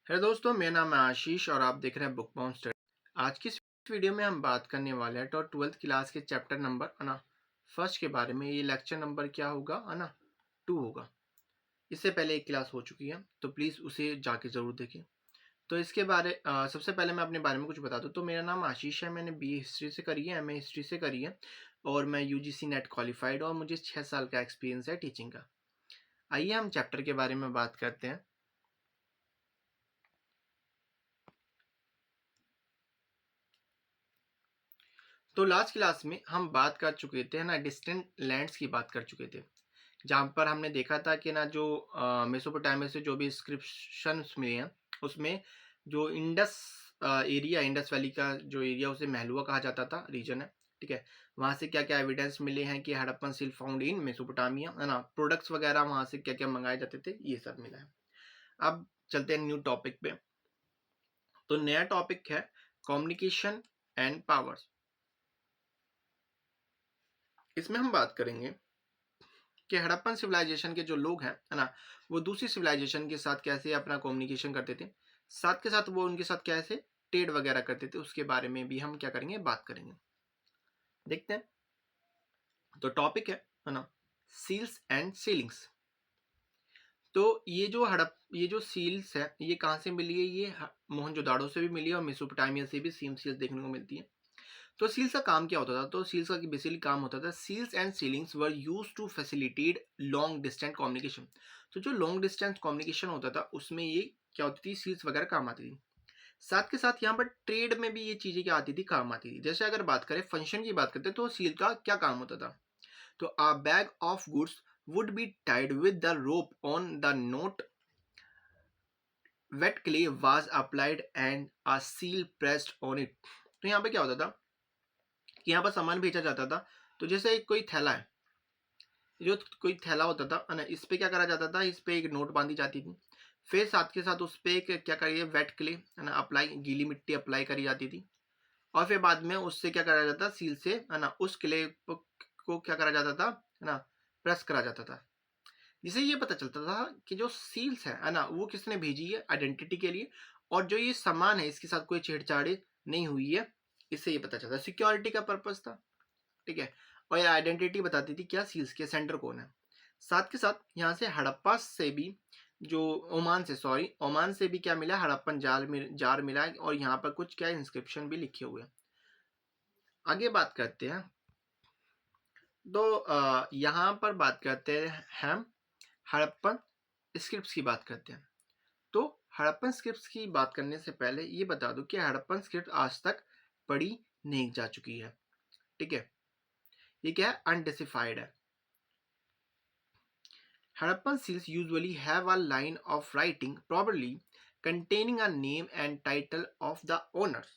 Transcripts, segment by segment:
Hello दोस्तों, मेरा नाम है आशीष और आप देख रहे हैं बुक बाउंड स्टडी। आज की इस वीडियो में हम बात करने वाले हैं तो 12th क्लास के चैप्टर नंबर है ना फर्स्ट के बारे में। ये लेक्चर नंबर क्या होगा है ना 2 होगा। इससे पहले एक क्लास हो चुकी है तो प्लीज़ उसे जाके ज़रूर देखें। तो इसके बारे सबसे पहले मैं अपने बारे में कुछ बता दूं तो मेरा नाम आशीष है। मैंने बीए हिस्ट्री से करी है, एमए हिस्ट्री से करी है और मैं यूजीसी नेट क्वालिफाइड और मुझे 6 साल का एक्सपीरियंस है टीचिंग का। आइए हम चैप्टर के बारे में बात करते हैं। तो लास्ट क्लास में हम बात कर चुके थे ना, डिस्टेंट लैंड्स की बात कर चुके थे, जहाँ पर हमने देखा था कि ना जो मेसोपोटामिया से जो भी इंस्क्रिप्शंस मिले हैं उसमें जो इंडस एरिया, इंडस वैली का जो एरिया उसे महलुआ कहा जाता था, रीजन है। ठीक है, वहाँ से क्या क्या एविडेंस मिले हैं कि Harappan silk found in Mesopotamia, है ना। प्रोडक्ट्स वगैरह वहाँ से क्या क्या मंगाए जाते थे, ये सब मिला है। अब चलते हैं न्यू टॉपिक पे। तो नया टॉपिक है कम्युनिकेशन एंड पावर्स। इसमें हम बात करेंगे कि हड़प्पन सिविलाइजेशन के जो लोग हैं, है ना, वो दूसरी सिविलाइजेशन के साथ कैसे अपना कम्युनिकेशन करते थे, साथ के साथ वो उनके साथ कैसे ट्रेड वगैरह करते थे, उसके बारे में भी हम क्या करेंगे, बात करेंगे। देखते हैं। तो टॉपिक है ना, सील्स एंड सीलिंग्स। तो ये जो सील्स है ये कहाँ से मिली है, ये मोहनजोदाड़ो से भी मिली है और मेसोपोटामिया से भी सेम सील्स देखने को मिलती है। तो सील्स का काम क्या होता था, तो सील्स का बेसिकली काम होता था, seals and sealings were used to facilitate long distance communication. तो जो लॉन्ग डिस्टेंस कम्युनिकेशन होता था उसमें ये क्या होती थी, सील्स वगैरह काम आती थी। साथ के साथ यहाँ पर ट्रेड में भी ये चीजें क्या आती थी, काम आती थी। जैसे अगर बात करें फंक्शन की बात करते हैं तो सील का क्या काम होता था, तो अ bag of goods would be tied with the rope on the note, wait clay was applied and a seal pressed on it. तो यहाँ पे क्या होता था कि यहाँ पर सामान भेजा जाता था। तो जैसे कोई थैला है, जो कोई थैला होता था है ना, इस पे क्या करा जाता था, इस पे एक नोट बांधी जाती थी। फिर साथ के साथ उस पे एक क्या करिए, वेट क्ले है ना, अप्लाई, गीली मिट्टी अप्लाई करी जाती थी। और फिर बाद में उससे क्या करा जाता, सील से है ना, उस क्ले को क्या करा जाता था, है ना, प्रेस करा जाता था। जिससे ये पता चलता था कि जो सील्स है ना, वो किसने भेजी है आइडेंटिटी के लिए, और जो ये सामान है इसके साथ कोई छेड़छाड़ी नहीं हुई है। इससे ये पता चलता, सिक्योरिटी का पर्पज था। ठीक है, और ये आइडेंटिटी बताती थी क्या, सील्स के सेंटर कौन है। साथ के साथ यहाँ से हड़प्पा से भी, जो ओमान से भी क्या मिला, हड़प्पन जार मिला है और यहाँ पर कुछ क्या इंस्क्रिप्शन भी लिखे हुए हैं। आगे बात करते हैं। तो यहाँ पर बात करते हैं हम हड़प्पन स्क्रिप्ट्स की बात करते हैं। तो हड़प्पन स्क्रिप्ट्स की बात करने से पहले ये बता दूं कि हड़प्पन स्क्रिप्ट आज तक पढ़ी नहीं जा चुकी है। ठीक है, ये क्या है, अनडिसिफाइड है। Harappan seals usually have a line of writing, probably containing a name and title of the owners.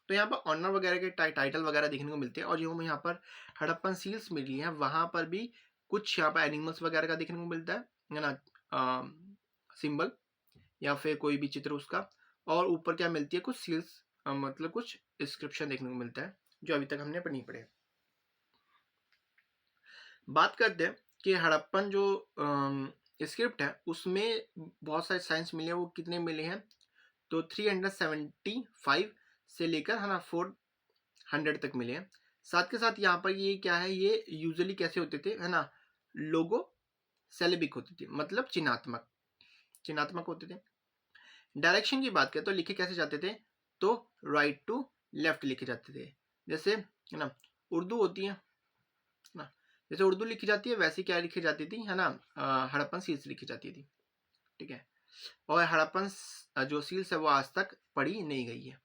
तो यहाँ पर ऑनर वगैरह के टाइटल वगैरह देखने को मिलते हैं। और जो हमें यहाँ पर हड़प्पन सील्स मिली हैं वहाँ पर भी कुछ यहाँ पर एनिमल्स वगैरह का देखने को मिलता है ना, सिंबल या फिर कोई भी चित्र उसका। और ऊपर क्या मिलती है, कुछ सील्स, मतलब कुछ डिस्क्रिप्शन देखने को मिलता है जो अभी तक हमने नहीं पढ़े। बात करते हैं कि हड़प्पन जो स्क्रिप्ट है उसमें बहुत सारे साइंस मिले हैं। वो कितने मिले हैं, तो 375 से लेकर है ना 400 तक मिले हैं। साथ के साथ यहाँ पर ये क्या है, ये यूजुअली कैसे होते थे, है ना, लोगो सेलेबिक होते थे, मतलब चिन्हात्मक चिन्हात्मक होते थे। डायरेक्शन की बात करें तो लिखे कैसे जाते थे, तो राइट टू लेफ्ट लिखे जाते थे। जैसे है ना उर्दू होती है ना, जैसे उर्दू लिखी जाती है वैसे क्या लिखी जाती थी, है ना, हड़प्पन सील्स लिखी जाती थी। ठीक है, और हड़प्पन जो सील्स है वो आज तक पढ़ी नहीं गई है।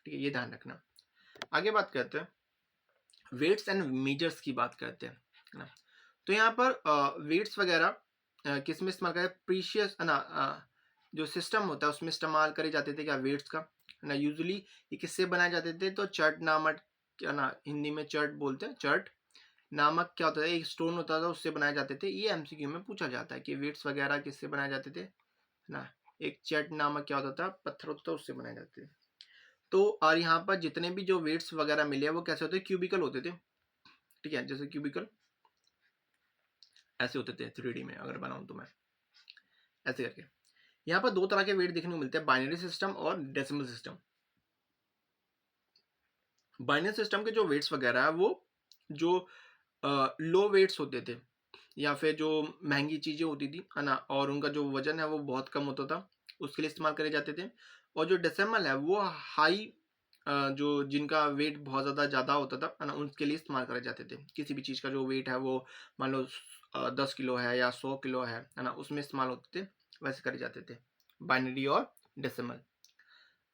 ठीक है, ये ध्यान रखना। आगे बात करते हैं, वेट्स एंड मेजर्स की बात करते हैं, है ना। तो यहाँ पर वेट्स वगैरह किस में इस्तेमाल करें, प्रीशियस है ना, जो सिस्टम होता है उसमें इस्तेमाल करे जाते थे क्या, वेट्स का, है ना। यूजुअली ये किससे बनाए जाते थे, तो चर्ट नामक, क्या ना, हिंदी में चर्ट बोलते हैं, चर्ट नामक क्या होता है, एक स्टोन होता था उससे बनाए जाते थे। ये एमसीक्यू में पूछा जाता है कि वेट्स वगैरह किससे बनाए जाते थे, ना। एक चट नामक क्या होता था, पत्थर होता था, उससे बनाए जाते थे। तो और यहाँ पर जितने भी जो वेट्स वगैरह मिले वो कैसे होते, क्यूबिकल होते थे। ठीक है, जैसे क्यूबिकल ऐसे होते थे 3D में अगर बनाऊं तो मैं ऐसे करके। यहाँ पर दो तरह के वेट देखने को मिलते हैं, बाइनरी सिस्टम और डेसिमल सिस्टम। बाइनरी सिस्टम के जो वेट्स वगैरह है वो जो लो वेट्स होते थे या फिर जो महंगी चीज़ें होती थी, है ना, और उनका जो वजन है वो बहुत कम होता था, उसके लिए इस्तेमाल करे जाते थे। और जो डेसिमल है वो हाई, जो जिनका वेट बहुत ज़्यादा होता था, है ना, उनके लिए इस्तेमाल करे जाते थे। किसी भी चीज़ का जो वेट है वो मान लो 10 किलो है या 100 किलो है ना, उसमें इस्तेमाल होते थे, वैसे करे जाते थे बाइनरी और डेसिमल।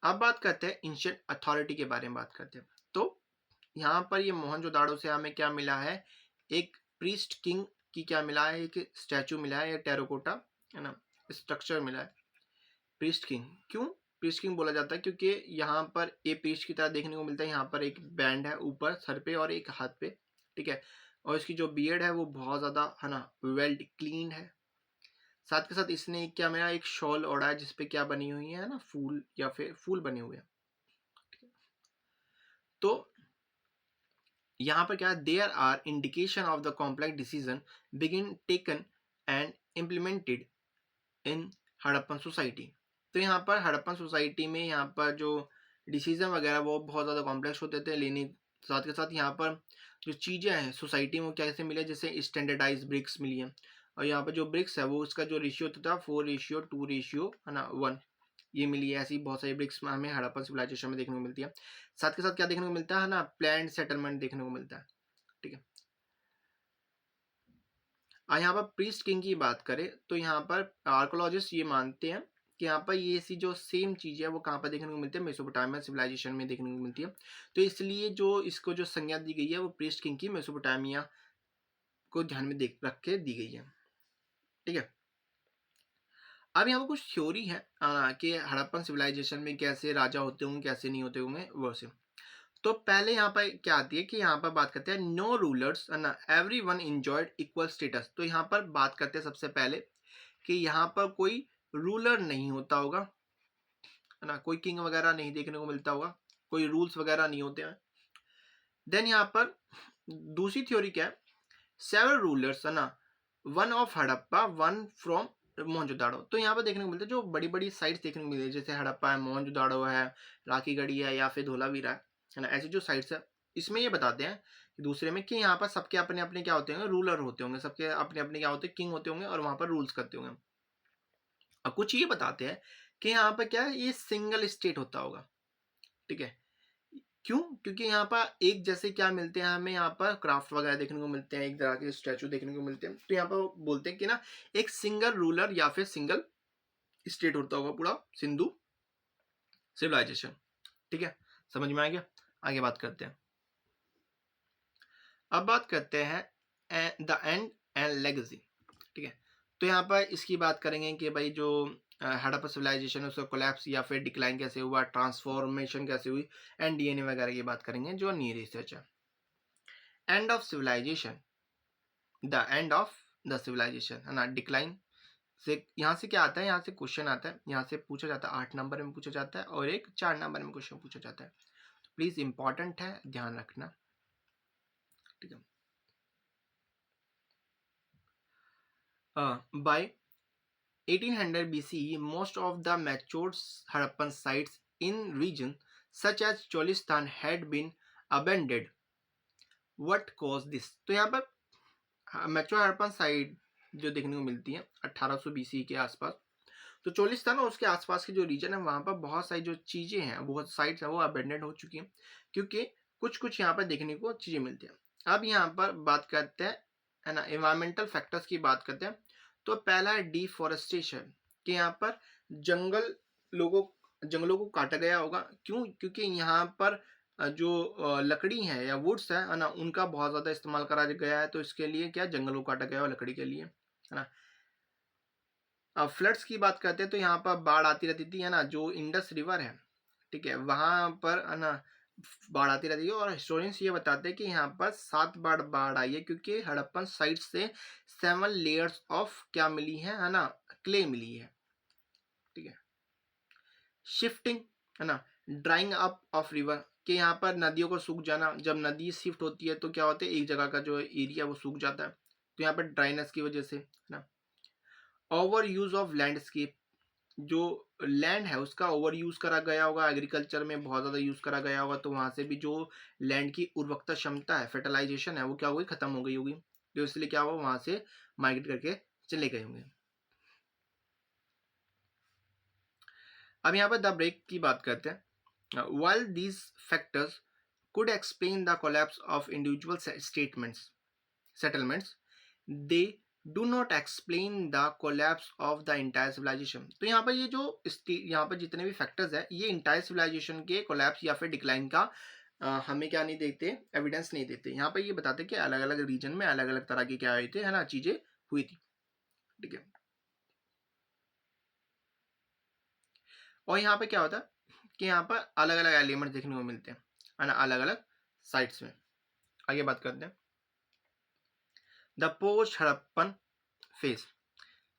अब बात करते हैं एंशिएंट अथॉरिटी के बारे में बात करते हैं। तो यहाँ पर ये मोहनजोदाड़ो से हमें क्या मिला है, एक प्रीस्ट किंग की क्या मिला है, एक स्टैचू मिला है, या टेराकोटा, है ना, स्ट्रक्चर मिला है। प्रीस्ट किंग क्यों प्रीस्ट किंग बोला जाता है, क्योंकि यहाँ पर ये प्रीस्ट की तरह देखने को मिलता है। यहाँ पर एक बैंड है ऊपर सर पे और एक हाथ पे, ठीक है, और इसकी जो बियर्ड है वो बहुत ज़्यादा, है ना, वेल क्लीन है। साथ के साथ इसने क्या मिला, एक शॉल ओढ़ा है जिसपे क्या बनी हुई है ना, फूल या फिर फूल बने हुए हैं। तो यहाँ पर क्या, there are indication of the complex decision बिगिन taken and implemented in Harappan society. तो यहाँ पर हड़प्पन सोसाइटी में यहाँ पर जो डिसीजन वगैरह वो बहुत ज़्यादा कॉम्प्लेक्स होते थे, लेने साथ के साथ यहाँ पर जो चीज़ें हैं सोसाइटी में कैसे मिले, जैसे स्टैंडर्डाइज ब्रिक्स मिली हैं। और यहाँ पर जो ब्रिक्स है वो उसका जो रेशियो होता था 4:2, है ना, 1, ये मिली है। ऐसी बहुत सारी ब्रिक्स हमें हड़प्पन सिविलाइजेशन में देखने को मिलती है। साथ के साथ क्या देखने को मिलता है ना, प्लैंड सेटलमेंट देखने को मिलता है, ठीक है। यहाँ पर प्रीस्ट किंग की बात करें तो यहाँ पर आर्कोलॉजिस्ट ये मानते हैं कि यहाँ पर ये सी जो सेम चीज़ है वो कहाँ पर देखने को मिलती है, मेसोपोटामिया सिविलाइजेशन में देखने को मिलती है। तो इसलिए जो इसको जो संज्ञा दी गई है वो प्रीस्ट किंग की मेसोपोटामिया को ध्यान में देख रख के दी गई है, ठीक है। अब यहाँ पर कुछ थ्योरी है कि हड़प्पन सिविलाइजेशन में कैसे राजा होते होंगे, कैसे नहीं होते होंगे वो से। तो पहले यहाँ पर क्या आती है कि यहाँ पर बात करते हैं नो रूलर्स, है ना, every one enjoyed equal status. तो यहाँ पर बात करते हैं सबसे पहले कि यहाँ पर कोई रूलर नहीं होता होगा, है ना, कोई किंग वगैरह नहीं देखने को मिलता होगा, कोई रूल्स वगैरह नहीं होते हैं। देन यहाँ पर दूसरी थ्योरी क्या है, सेवरल रूलर्स, है ना, one of Harappa, one from Mohenjodaro. तो यहाँ पर देखने को मिलता है जो बड़ी बड़ी साइट्स देखने को मिलती है, जैसे हड़प्पा है, मोहनजोदाड़ो है, राखीगढ़ी है या फिर धोलावीरा है ना, ऐसी जो साइट्स है इसमें ये बताते हैं कि दूसरे में कि यहाँ पर सबके अपने अपने क्या होते होंगे, रूलर होते होंगे, सबके अपने अपने क्या होते हैं, किंग होते होंगे और वहाँ पर रूल्स करते होंगे। अब कुछ ये बताते हैं कि यहाँ पर क्या है, ये सिंगल स्टेट होता होगा, ठीक है। क्यों, क्योंकि यहाँ पर एक जैसे क्या मिलते हैं हमें, यहाँ पर क्राफ्ट वगैरह देखने को मिलते हैं, एक तरह के स्टैचू देखने को मिलते हैं। तो यहाँ पर बोलते हैं कि ना एक सिंगल रूलर या फिर सिंगल स्टेट होता होगा पूरा सिंधु सिविलाइजेशन, ठीक है। समझ में आ गया, आगे बात करते हैं। अब बात करते हैं द एंड एंड लेगेसी, ठीक है। तो यहाँ पर इसकी बात करेंगे कि भाई जो हड़प्पा सिविलाइजेशन है उसका कोलैप्स या फिर डिक्लाइन कैसे हुआ, ट्रांसफॉर्मेशन कैसे हुई, एंड डीएनए वगैरह की बात करेंगे जो न्यू रिसर्च है। End of civilization, the end of the civilization, है ना, डिक्लाइन से यहाँ से क्या आता है, यहाँ से क्वेश्चन आता है, यहाँ से पूछा जाता है 8 नंबर में पूछा जाता है और एक 4 नंबर में क्वेश्चन पूछा जाता है। प्लीज इंपॉर्टेंट है, ध्यान रखना, ठीक है। By 1800 BCE, most of the matured Harappan sites in region such as Cholistan had been abandoned. What caused this? तो यहाँ पर मैच्योर हड़प्पन साइट जो देखने को मिलती है 1800 BC के आसपास, तो चोलिस्तान और उसके आसपास के जो रीजन है वहाँ पर बहुत सारी जो चीज़ें हैं, बहुत साइट्स हैं वो अबेंडेंड हो चुकी हैं, क्योंकि कुछ कुछ यहाँ पर देखने को चीज़ें मिलती हैं। अब यहाँ पर बात करते हैं, है ना, एनवायरमेंटल फैक्टर्स की बात करते हैं। तो पहला है डिफॉरेस्टेशन, कि यहाँ पर जंगल जंगलों को काटा गया होगा। क्यों, क्योंकि यहाँ पर जो लकड़ी है या वुड्स है ना, उनका बहुत ज़्यादा इस्तेमाल करा गया है, तो इसके लिए क्या जंगलों को काटा गया है लकड़ी के लिए, है ना। अब फ्लड्स की बात करते हैं तो यहाँ पर बाढ़ आती रहती थी, है ना, जो इंडस रिवर है, ठीक है, वहां पर, है ना, बाढ़ आती रहती है। और हिस्टोरियंस ये बताते हैं कि यहाँ पर 7 बार बाढ़ आई है, क्योंकि हड़प्पन साइट से 7 लेयर्स ऑफ क्या मिली है ना, क्ले मिली है, ठीक है। शिफ्टिंग, है ना, ड्राइंग अप ऑफ रिवर, कि यहाँ पर नदियों को सूख जाना, जब नदी शिफ्ट होती है तो क्या होता है, एक जगह का जो एरिया वो सूख जाता है, तो यहाँ पर ड्राइनेस की वजह से, है ना। ओवर यूज ऑफ लैंडस्केप, जो लैंड है उसका ओवर यूज करा गया होगा, एग्रीकल्चर में बहुत ज़्यादा यूज करा गया होगा, तो वहाँ से भी जो लैंड की उर्वरकता क्षमता है, फर्टिलाइजेशन है, वो क्या हो गई, खत्म हो गई होगी। तो इसलिए क्या हुआ, वहाँ से माइग्रेट करके चले गए होंगे। अब यहाँ पर द ब्रेक की बात करते हैं। While these factors could explain the collapse of individual settlements, they do not explain the collapse of the entire civilization। तो यहाँ पर ये जो यहाँ पर जितने भी फैक्टर्स है, ये इंटायर सिविलाइजेशन के कोलैप्स या फिर डिक्लाइन का हमें क्या नहीं देते, एविडेंस नहीं देते। यहाँ पर ये बताते कि अलग अलग रीजन में अलग अलग तरह की क्या हुई थी, है ना, चीजें हुई थी। ठीक है, और यहाँ पे क्या होता है कि यहाँ पर अलग अलग एलिमेंट देखने को मिलते हैं, है ना, अलग अलग साइट्स में। आगे बात करते हैं the post Harappan phase.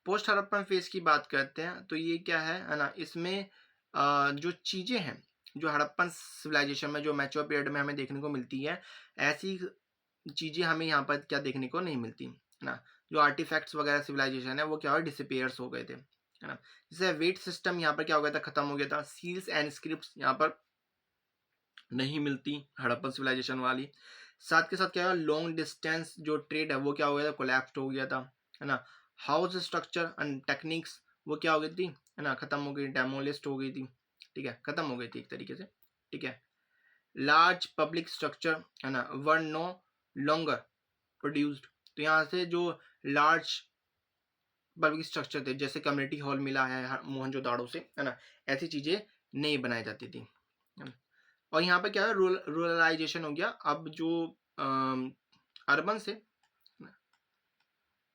Post Harappan phase की बात करते हैं तो ये क्या है ना, इसमें जो चीजें हैं जो हड़प्पन सिविलाइजेशन में जो मैच्योर पीरियड में हमें देखने को मिलती है, ऐसी चीजें हमें यहाँ पर क्या देखने को नहीं मिलती, है ना। जो आर्टिफैक्ट्स वगैरह सिविलाइजेशन है वो क्या हो, डिसअपीयर्स हो गए थे, है ना। जैसे वेट सिस्टम यहाँ पर क्या हो गया था, खत्म हो गया था। सील्स एंड स्क्रिप्ट्स यहाँ पर नहीं मिलती हड़प्पन सिविलाइजेशन वाली। साथ के साथ क्या है, लॉन्ग डिस्टेंस जो ट्रेड है वो क्या हो गया था, कोलैप्स हो गया था, है ना। हाउस स्ट्रक्चर एंड टेक्निक्स वो क्या हो गई थी, है ना, खत्म हो गई, डेमोलिस्ट हो गई थी। ठीक है, खत्म हो गई थी एक तरीके से। ठीक है, लार्ज पब्लिक स्ट्रक्चर, है ना, वर नो लॉन्गर प्रोड्यूस्ड। तो यहाँ से जो लार्ज पब्लिक स्ट्रक्चर थे, जैसे कम्युनिटी हॉल मिला है मोहनजोदाड़ो से, है ना, ऐसी चीजें नहीं बनाई जाती थी। और यहाँ पे क्या है, रूरलाइजेशन हो गया। अब जो अर्बन से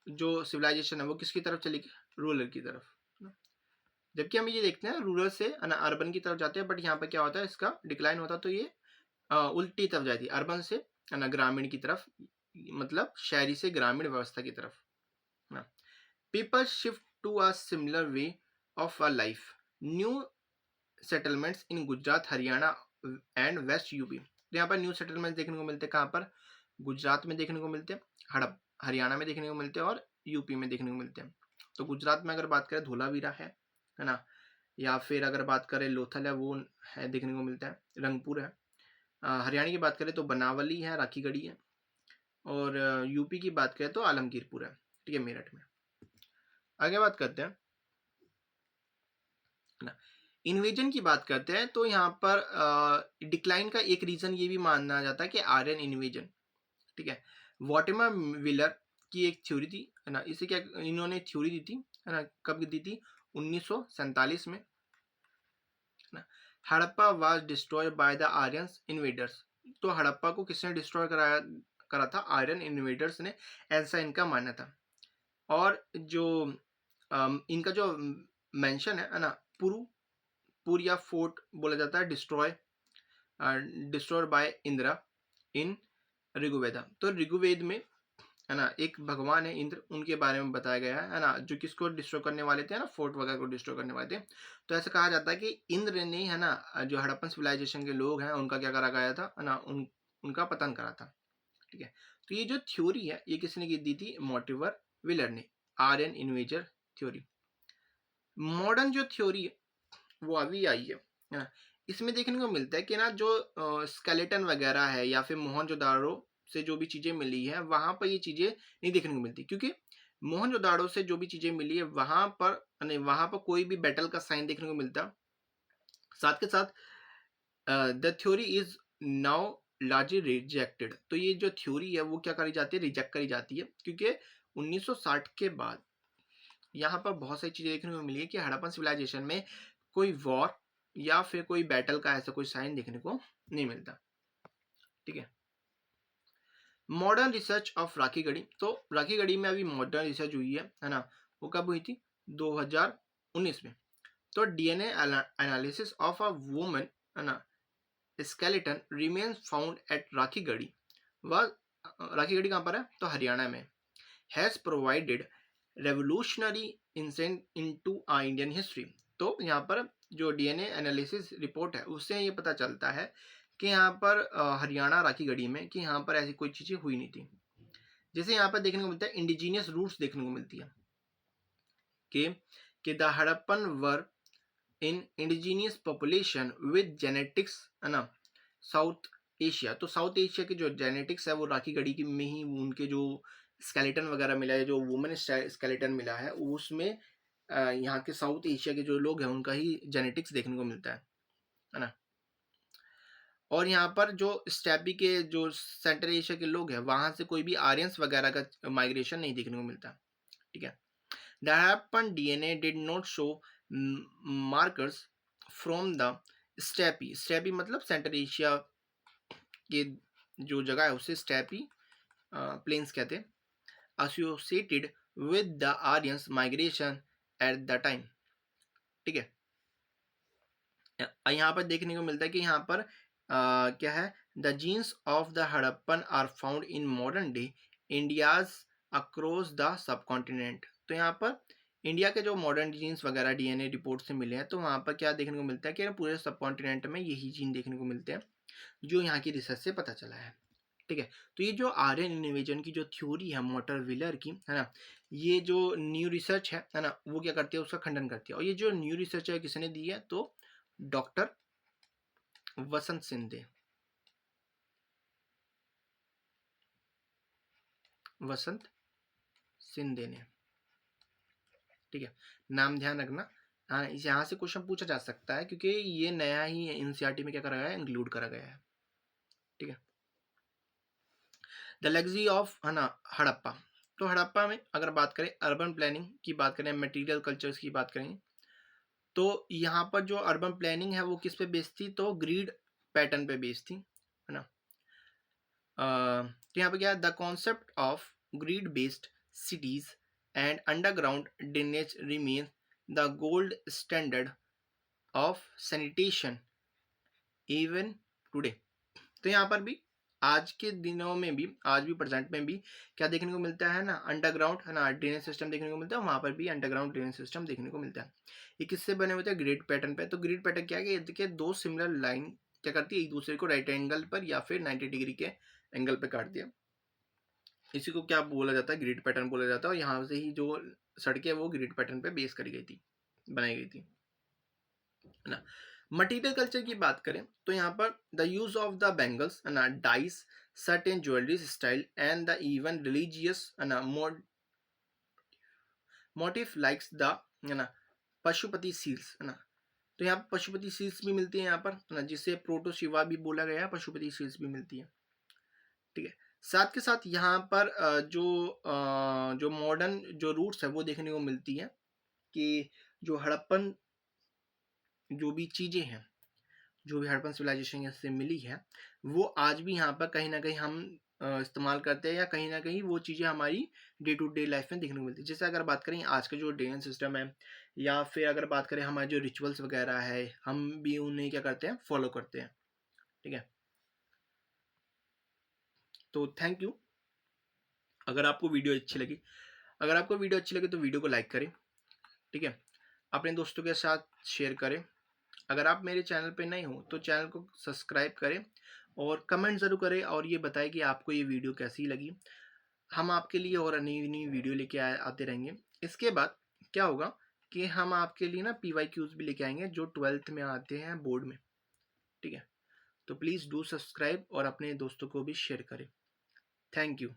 जो सिविलाइजेशन है वो किसकी तरफ चली गई, रूरल की तरफ। जबकि हम ये देखते हैं रूरल से अर्बन की तरफ जाते हैं, बट यहाँ पे क्या होता है, इसका डिक्लाइन होता तो ये उल्टी तरफ जाती, अर्बन से ग्रामीण की तरफ, मतलब शहरी से ग्रामीण व्यवस्था की तरफ। People shift to a similar way of a life. New settlements in Gujarat, Haryana and west UP. यहाँ पर न्यू सेटलमेंट देखने को मिलते हैं, कहाँ पर, गुजरात में देखने को मिलते हैं, हरियाणा में देखने को मिलते हैं, और यूपी में देखने को मिलते हैं। तो गुजरात में अगर बात करें धोलावीरा है ना, या फिर अगर बात करें लोथल है, वो है देखने को मिलता है, रंगपुर है। हरियाणा की बात करें तो बनावली है, राखीगढ़ी है, और यूपी की बात करें तो आलमगीरपुर है। ठीक है, मेरठ में। आगे बात करते हैं ना, इन्वेजन की बात करते हैं तो यहाँ पर डिक्लाइन का एक रीजन ये भी माना जाता है कि आर्यन इन्वेजन। ठीक है, वॉटिमर विलर की एक थ्योरी थी, है ना, इसे क्या इन्होंने थ्योरी दी थी, है ना, कब दी थी, 1947 में, है ना। Harappa was destroyed by the Aryans invaders. तो हड़प्पा को किसने डिस्ट्रॉय करा था, आर्यन इन्वेडर्स ने, ऐसा इनका मानना था। और जो इनका जो मेंशन है ना, पुर या फोर्ट बोला जाता है, डिस्ट्रॉयड बाय इंद्रा इन ऋग्वेदा। तो ऋग्वेद में, है ना, एक भगवान है इंद्र, उनके बारे में बताया गया है ना, जो किसको डिस्ट्रॉय करने वाले थे, ना, फोर्ट वगैरह को डिस्ट्रॉय करने वाले थे। तो ऐसा कहा जाता है कि इंद्र ने, है ना, जो हड़प्पन सिविलाइजेशन के लोग हैं उनका क्या करा गया था, है ना, उनका पतन करा था। ठीक है, तो ये जो थ्योरी है ये किसने दी थी, मोटिवर विलर ने, आर्यन इन्वेजर थ्योरी। मॉडर्न जो थ्योरी है वो अभी आई है ना, इसमें देखने को मिलता है कि ना जो स्केलेटन वगैरह है या फिर मोहनजोदाड़ो से जो भी चीजें मिली है वहां पर ये चीजें नहीं देखने को मिलती, क्योंकि मोहनजोदाड़ो से जो भी चीजें मिली है वहां पर नहीं, वहां पर कोई भी बैटल का साइन देखने को मिलता। साथ के साथ the theory is now largely rejected. तो ये जो थ्योरी है वो क्या करी जाती है, रिजेक्ट करी जाती है, क्योंकि 1960 के बाद यहाँ पर बहुत सारी चीजें देखने को मिली है कि हड़प्पन सिविलाइजेशन में कोई वॉर या फिर कोई बैटल का ऐसा कोई साइन देखने को नहीं मिलता। ठीक है, मॉडर्न रिसर्च ऑफ राखीगढ़ी। तो राखीगढ़ी में अभी मॉडर्न रिसर्च हुई है ना, वो कब हुई थी, 2019 में। तो DNA analysis of a woman, है ना, skeleton remains found at Rakhigarhi. वह राखीगढ़ी कहाँ पर है, तो हरियाणा में। Has provided revolutionary insight into a Indian history. तो यहाँ पर जो डीएनए एनालिसिस रिपोर्ट है उससे ये पता चलता है कि यहाँ पर हरियाणा राखीगढ़ी में कि यहाँ पर ऐसी कोई चीजें हुई नहीं थी। जैसे यहाँ पर देखने को मिलता है इंडिजीनियस रूट्स देखने को मिलती है कि कि the Harappan were in indigenous population with genetics, है ना, साउथ एशिया। तो साउथ एशिया के जो जेनेटिक्स है वो राखी गढ़ी की में ही उनके जो स्केलेटन वगैरह मिला है, जो वुमेन स्केलेटन मिला है, उसमें यहाँ के साउथ एशिया के जो लोग हैं उनका ही जेनेटिक्स देखने को मिलता है ना। और यहाँ पर जो स्टेपी के जो सेंट्रल एशिया के लोग हैं वहां से कोई भी आर्यंस वगैरह का माइग्रेशन नहीं देखने को मिलता। ठीक है। The Harappan DNA did not show markers from the steppe. Steppe मतलब सेंट्रल एशिया के जो जगह है उसे स्टेपी प्लेन्स कहते हैं, associated with the Aryans migration at the time. ठीक है। यहाँ पर देखने को मिलता है कि यहाँ पर क्या है, the genes of the Harappan are found in modern day Indians across the subcontinent. तो यहाँ पर इंडिया के जो मॉडर्न जीन्स वगैरह डीएनए रिपोर्ट से मिले हैं, तो वहाँ पर क्या देखने को मिलता है कि पूरे सब कॉन्टिनेंट में यही जीन देखने को मिलते हैं, जो यहाँ की रिसर्च से पता चला है। ठीक है। तो ये जो आर्यन इन्वेजन की जो थ्योरी है मोटर व्हीलर की, है ना, ये जो न्यू रिसर्च है ना, वो क्या करती है, उसका खंडन करती है। और ये जो न्यू रिसर्च है किसने दी है, तो डॉक्टर वसंत सिंधे। वसंत सिंधे ने। ठीक है, नाम ध्यान रखना। हाँ, यहाँ से क्वेश्चन पूछा जा सकता है क्योंकि ये नया ही एनसीईआरटी में क्या करा गया है, इंक्लूड करा गया है। ठीक है। द लेगेसी ऑफ, है ना, हड़प्पा। तो हड़प्पा में अगर बात करें अर्बन प्लानिंग की बात करें, मटेरियल कल्चर्स की बात करें, तो यहाँ पर जो अर्बन प्लानिंग है वो किस पे बेस्ड थी, तो ग्रिड पैटर्न पे बेस्ड थी, है ना। तो यहाँ पे क्या है, the concept of grid based cities and underground drainage remain the gold standard of sanitation even today. तो यहाँ पर भी आज के दिनों में भी, आज भी प्रेजेंट में भी क्या देखने को मिलता है ना, अंडरग्राउंड, है ना, ड्रेनेज सिस्टम देखने को मिलता है। वहाँ पर भी अंडरग्राउंड ड्रेनेज सिस्टम देखने को मिलता है। ये किससे बने हुए थे, ग्रिड पैटर्न पे। तो ग्रिड पैटर्न क्या है कि देखिए दो सिमिलर लाइन क्या करती है, एक दूसरे को राइट एंगल पर या फिर 90 डिग्री के एंगल पे काट दिया। इसी को क्या बोला जाता है, ग्रिड पैटर्न बोला जाता है। और यहाँ से ही जो सड़कें वो ग्रिड पैटर्न पे बेस करी गई थी, बनाई गई थी, है ना। मटेरियल कल्चर की बात करें तो यहाँ पर the use of the bangles, है ना, dice, certain jewellery style and the even religious, है ना, मोटिव लाइक्स द, है ना, पशुपति सील्स, है ना। तो यहाँ पर पशुपति सील्स भी मिलती है यहाँ पर, है ना, जिसे प्रोटो शिवा भी बोला गया है, पशुपति सील्स भी मिलती है। ठीक है। साथ के साथ यहाँ पर जो मॉडर्न जो रूट्स है वो देखने को मिलती है कि जो हड़प्पन जो भी चीजें हैं, जो भी हड़प्पन सिविलाइजेशन से मिली है, वो आज भी यहाँ पर कहीं ना कहीं हम इस्तेमाल करते हैं, या कहीं ना कहीं वो चीज़ें हमारी डे टू डे लाइफ में देखने को मिलती है। जैसे अगर बात करें आज का जो डे सिस्टम है, या फिर अगर बात करें हमारे जो रिचुअल्स वगैरह है, हम भी उन्हें क्या करते हैं, फॉलो करते हैं। ठीक है। तो थैंक यू। अगर आपको वीडियो अच्छी लगी, तो वीडियो को लाइक करें। ठीक है। अपने दोस्तों के साथ शेयर करें। अगर आप मेरे चैनल पे नए हो तो चैनल को सब्सक्राइब करें और कमेंट ज़रूर करें और ये बताएं कि आपको ये वीडियो कैसी लगी। हम आपके लिए और नई नई वीडियो लेके आते रहेंगे। इसके बाद क्या होगा कि हम आपके लिए ना PYQs भी लेके आएंगे जो 12th में आते हैं बोर्ड में। ठीक है। तो प्लीज़ डू सब्सक्राइब और अपने दोस्तों को भी शेयर करें। Thank you.